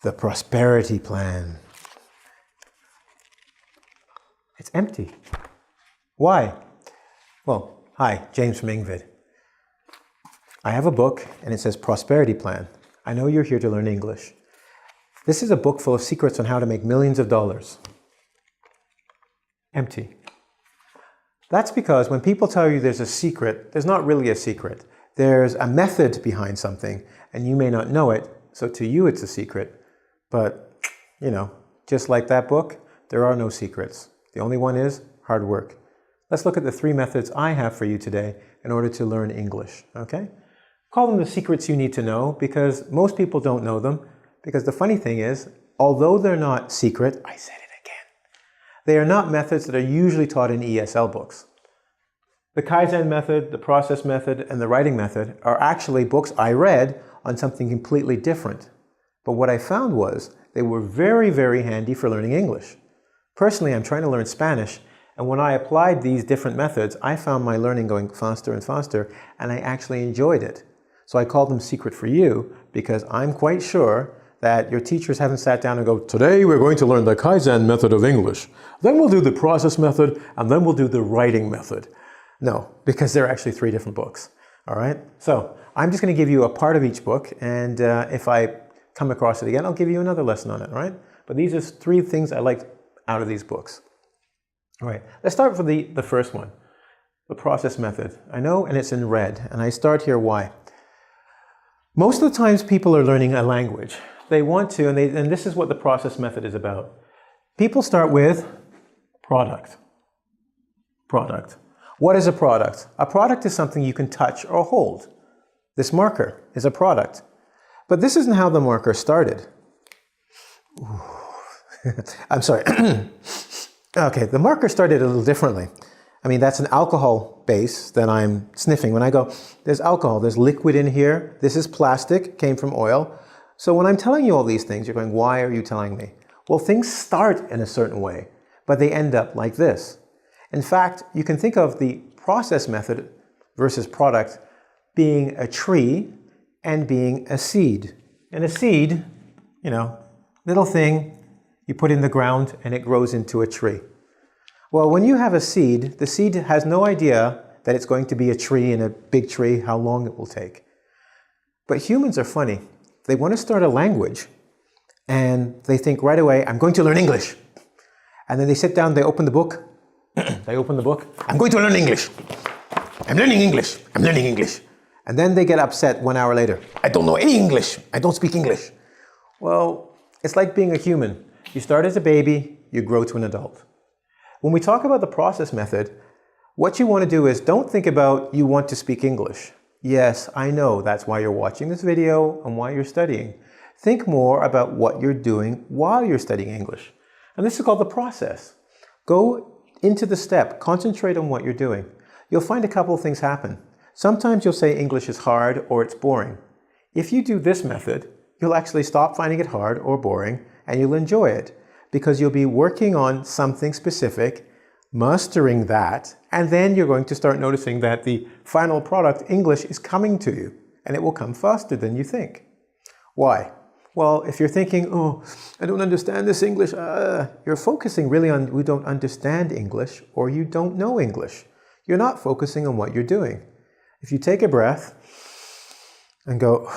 The prosperity plan. It's empty. Why? Well, hi, James from Ingvid. I have a book and it says Prosperity Plan. I know you're here to learn English. This is a book full of secrets on how to make millions of dollars. Empty. That's because when people tell you there's a secret, there's not really a secret. There's a method behind something and you may not know it, so to you it's a secret. But, you know, just like that book, there are no secrets. The only one is hard work. Let's look at the 3 methods I have for you today in order to learn English, okay? Call them the secrets you need to know because most people don't know them. Because the funny thing is, although they're not secret, I said it again, they are not methods that are usually taught in ESL books. The Kaizen method, the process method, and the writing method are actually books I read on something completely different. But what I found was they were very, very handy for learning English. Personally, I'm trying to learn Spanish, and when I applied these different methods, I found my learning going faster and faster, and I actually enjoyed it. So I call them secret for you because I'm quite sure that your teachers haven't sat down and go, today we're going to learn the Kaizen method of English. Then we'll do the process method, and then we'll do the writing method. No, because they're actually 3 different books. All right? So I'm just going to give you a part of each book, and if I come across it again, I'll give you another lesson on it, all right? But these are 3 things I liked out of these books. All right, let's start with the first one, the process method. I know, and it's in red, and I start here why. Most of the times people are learning a language. They want to, and this is what the process method is about. People start with product. Product. What is a product? A product is something you can touch or hold. This marker is a product. But this isn't how the marker started. I'm sorry. Okay, the marker started a little differently. I mean, that's an alcohol base that I'm sniffing. When I go, there's alcohol, there's liquid in here. This is plastic, came from oil. So when I'm telling you all these things, you're going, why are you telling me? Well, things start in a certain way, but they end up like this. In fact, you can think of the process method versus product being a tree and being a seed. And a seed, you know, little thing you put in the ground and it grows into a tree. Well, when you have a seed, the seed has no idea that it's going to be a tree and a big tree, how long it will take. But humans are funny. They want to start a language and they think right away, I'm going to learn English. And then they sit down, they open the book. They open the book. I'm going to learn English. I'm learning English. I'm learning English. And then they get upset 1 hour later. I don't know any English. I don't speak English. Well, it's like being a human. You start as a baby, you grow to an adult. When we talk about the process method, what you want to do is don't think about you want to speak English. Yes, I know that's why you're watching this video and why you're studying. Think more about what you're doing while you're studying English. And this is called the process. Go into the step, concentrate on what you're doing. You'll find a couple of things happen. Sometimes you'll say English is hard or it's boring. If you do this method, you'll actually stop finding it hard or boring and you'll enjoy it because you'll be working on something specific, mastering that, and then you're going to start noticing that the final product, English, is coming to you and it will come faster than you think. Why? Well, if you're thinking, oh, I don't understand this English, you're focusing really on you don't understand English or you don't know English. You're not focusing on what you're doing. If you take a breath and go,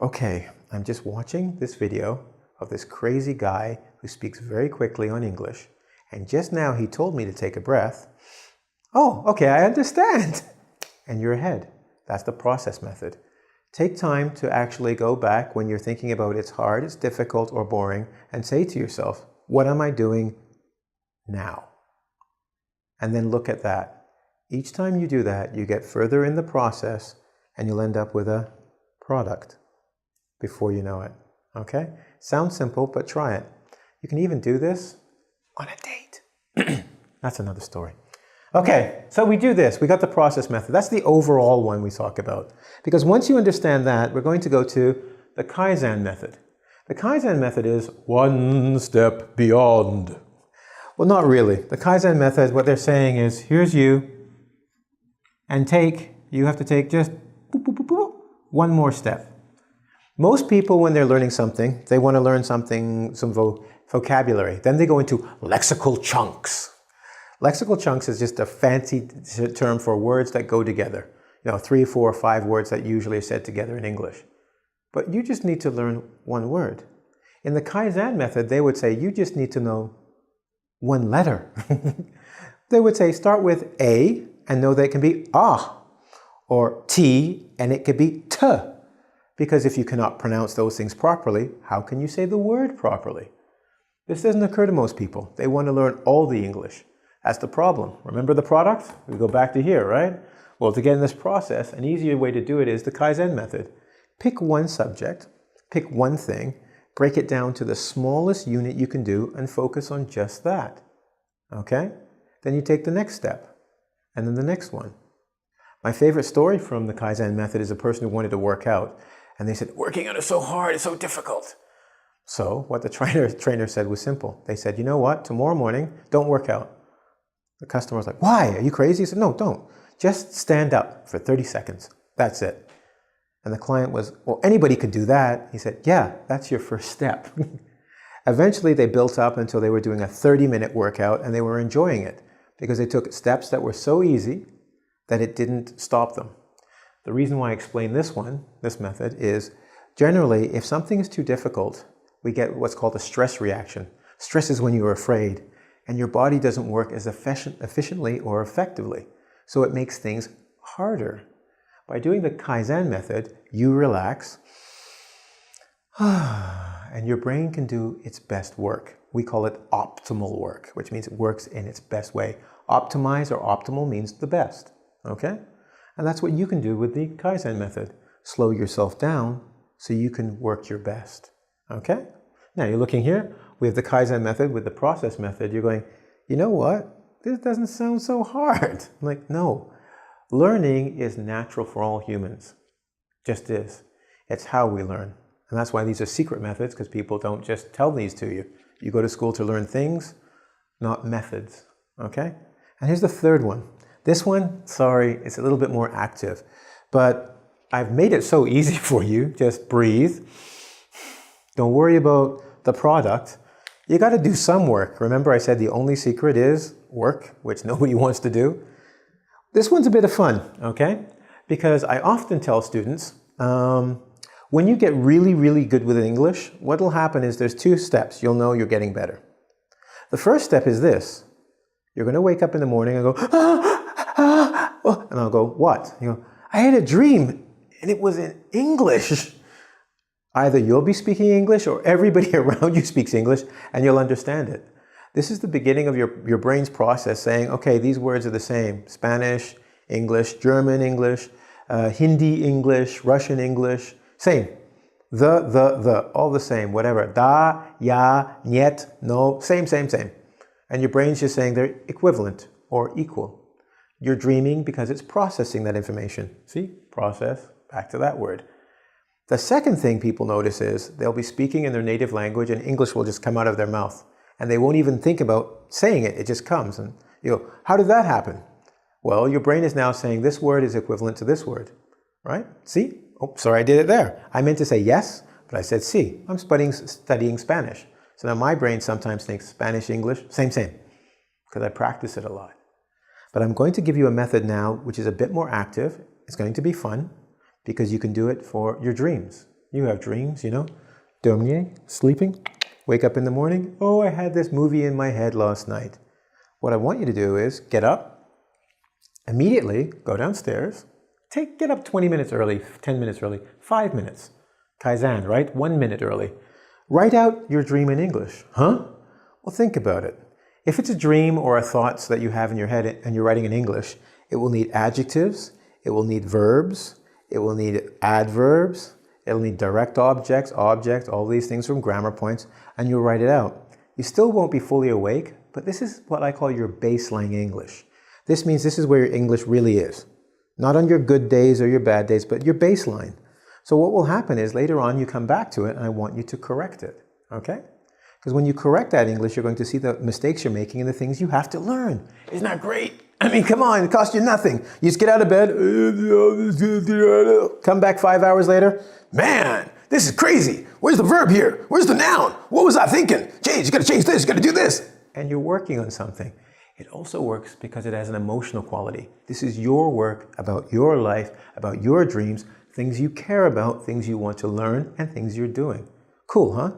okay, I'm just watching this video of this crazy guy who speaks very quickly on English, and just now he told me to take a breath. Oh, okay, I understand. And you're ahead. That's the process method. Take time to actually go back when you're thinking about it's hard, it's difficult, or boring, and say to yourself, what am I doing now? And then look at that. Each time you do that, you get further in the process and you'll end up with a product before you know it. Okay? Sounds simple, but try it. You can even do this on a date. That's another story. Okay, so we do this. We got the process method. That's the overall one we talk about. Because once you understand that, we're going to go to the Kaizen method. The Kaizen method is one step beyond. Well, not really. The Kaizen method, what they're saying is, here's you, and you have to take just one more step. Most people, when they're learning something, they want to learn something, some vocabulary. Then they go into lexical chunks. Lexical chunks is just a fancy term for words that go together. 3, 4, 5 words that usually are said together in English. But you just need to learn one word. In the Kaizen method, they would say you just need to know one letter. They would say start with A and know that it can be ah, or T and it could be T. Because if you cannot pronounce those things properly, how can you say the word properly? This doesn't occur to most people. They want to learn all the English. That's the problem. Remember the product? We go back to here, right? Well, to get in this process, an easier way to do it is the Kaizen method. Pick one subject, pick one thing, break it down to the smallest unit you can do and focus on just that. Okay? Then you take the next step and then the next one. My favorite story from the Kaizen method is a person who wanted to work out and they said, working out is so hard, it's so difficult. So what the trainer said was simple. They said, you know what, tomorrow morning, don't work out. The customer was like, why? Are you crazy? He said, no, don't. Just stand up for 30 seconds. That's it. And the client was, well, anybody could do that. He said, yeah, that's your first step. Eventually, they built up until they were doing a 30-minute workout and they were enjoying it because they took steps that were so easy that it didn't stop them. The reason why I explain this method, is generally, if something is too difficult, we get what's called a stress reaction. Stress is when you're afraid and your body doesn't work as efficiently or effectively. So it makes things harder. By doing the Kaizen method, you relax and your brain can do its best work. We call it optimal work, which means it works in its best way. Optimize or optimal means the best, okay? And that's what you can do with the Kaizen method. Slow yourself down so you can work your best, okay? Now you're looking here, we have the Kaizen method with the process method. You're going, you know what? This doesn't sound so hard. I'm like, no. Learning is natural for all humans. Just is. It's how we learn. And that's why these are secret methods, because people don't just tell these to you. You go to school to learn things, not methods. Okay? And here's the third one. This one, sorry, it's a little bit more active. But I've made it so easy for you. Just breathe. Don't worry about the product. You got to do some work. Remember I said the only secret is work, which nobody wants to do. This one's a bit of fun, okay? Because I often tell students, when you get really, really good with English, what will happen is there's 2 steps. You'll know you're getting better. The first step is this. You're going to wake up in the morning and go, and I'll go, what? You go, I had a dream and it was in English. Either you'll be speaking English or everybody around you speaks English and you'll understand it. This is the beginning of your brain's process saying, okay, these words are the same. Spanish, English, German English, Hindi English, Russian English, same. The, all the same, whatever. Da, ya, niet, no, same. And your brain's just saying they're equivalent or equal. You're dreaming because it's processing that information. See, process, back to that word. The second thing people notice is they'll be speaking in their native language and English will just come out of their mouth. And they won't even think about saying it. It just comes. And you go, how did that happen? Well, your brain is now saying this word is equivalent to this word, right? See? Oh, sorry, I did it there. I meant to say yes, but I said sí. I'm studying Spanish. So now my brain sometimes thinks Spanish, English, same, because I practice it a lot. But I'm going to give you a method now which is a bit more active. It's going to be fun because you can do it for your dreams. You have dreams, you know, dormir, sleeping. Wake up in the morning, oh, I had this movie in my head last night. What I want you to do is get up, immediately go downstairs, get up 20 minutes early, 10 minutes early, 5 minutes. Kaizen, right? 1 minute early. Write out your dream in English. Huh? Well, think about it. If it's a dream or a thoughts that you have in your head and you're writing in English, it will need adjectives, it will need verbs, it will need adverbs, it'll need direct objects, all these things from grammar points, and you'll write it out. You still won't be fully awake, but this is what I call your baseline English. This means this is where your English really is. Not on your good days or your bad days, but your baseline. So what will happen is later on you come back to it and I want you to correct it, okay? Because when you correct that English, you're going to see the mistakes you're making and the things you have to learn. Isn't that great? I mean, come on, it costs you nothing. You just get out of bed, come back 5 hours later, man, This is crazy. Where's the verb here? Where's the noun? What was I thinking? Change, you gotta change this, you gotta do this. And you're working on something. It also works because it has an emotional quality. This is your work about your life, about your dreams, things you care about, things you want to learn, and things you're doing. Cool, huh?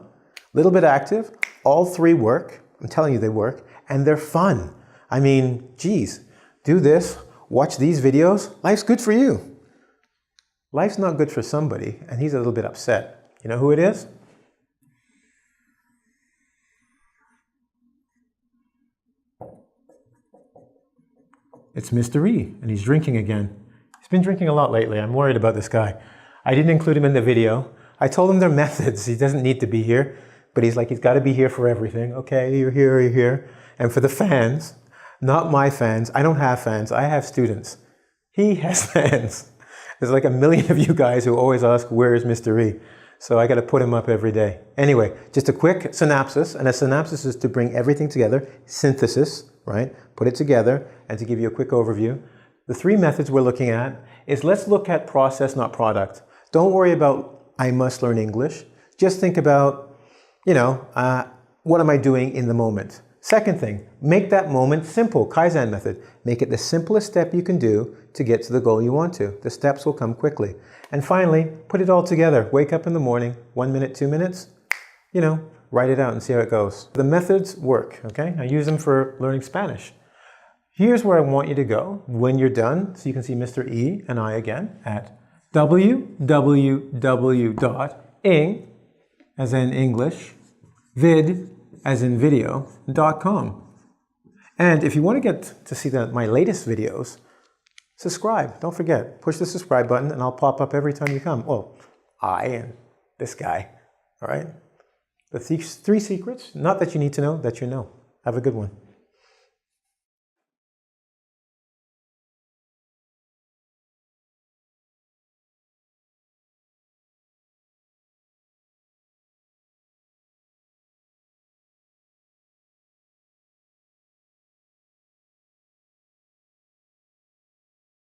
Little bit active, all three work. I'm telling you they work, and they're fun. I mean, geez, do this, watch these videos, life's good for you. Life's not good for somebody, and he's a little bit upset. You know who it is? It's Mr. E, and he's drinking again. He's been drinking a lot lately. I'm worried about this guy. I didn't include him in the video. I told him their methods. He doesn't need to be here, but he's like, he's got to be here for everything. Okay, you're here, you're here. And for the fans, not my fans. I don't have fans. I have students. He has fans. There's like 1 million of you guys who always ask, where's Mr. E? So I got to put him up every day. Anyway, just a quick synopsis. And a synopsis is to bring everything together. Synthesis, right? Put it together. And to give you a quick overview, the three methods we're looking at is let's look at process, not product. Don't worry about I must learn English. Just think about, what am I doing in the moment? Second thing, make that moment simple. Kaizen method. Make it the simplest step you can do to get to the goal you want to. The steps will come quickly. And finally, put it all together. Wake up in the morning, 1 minute, 2 minutes, write it out and see how it goes. The methods work, okay? I use them for learning Spanish. Here's where I want you to go when you're done, so you can see Mr. E and I again at www.ing, as in English, vid, as in video.com. And if you want to get to see my latest videos, subscribe. Don't forget, push the subscribe button and I'll pop up every time you come. Well, I and this guy, all right? The three secrets, not that you need to know, that you know. Have a good one.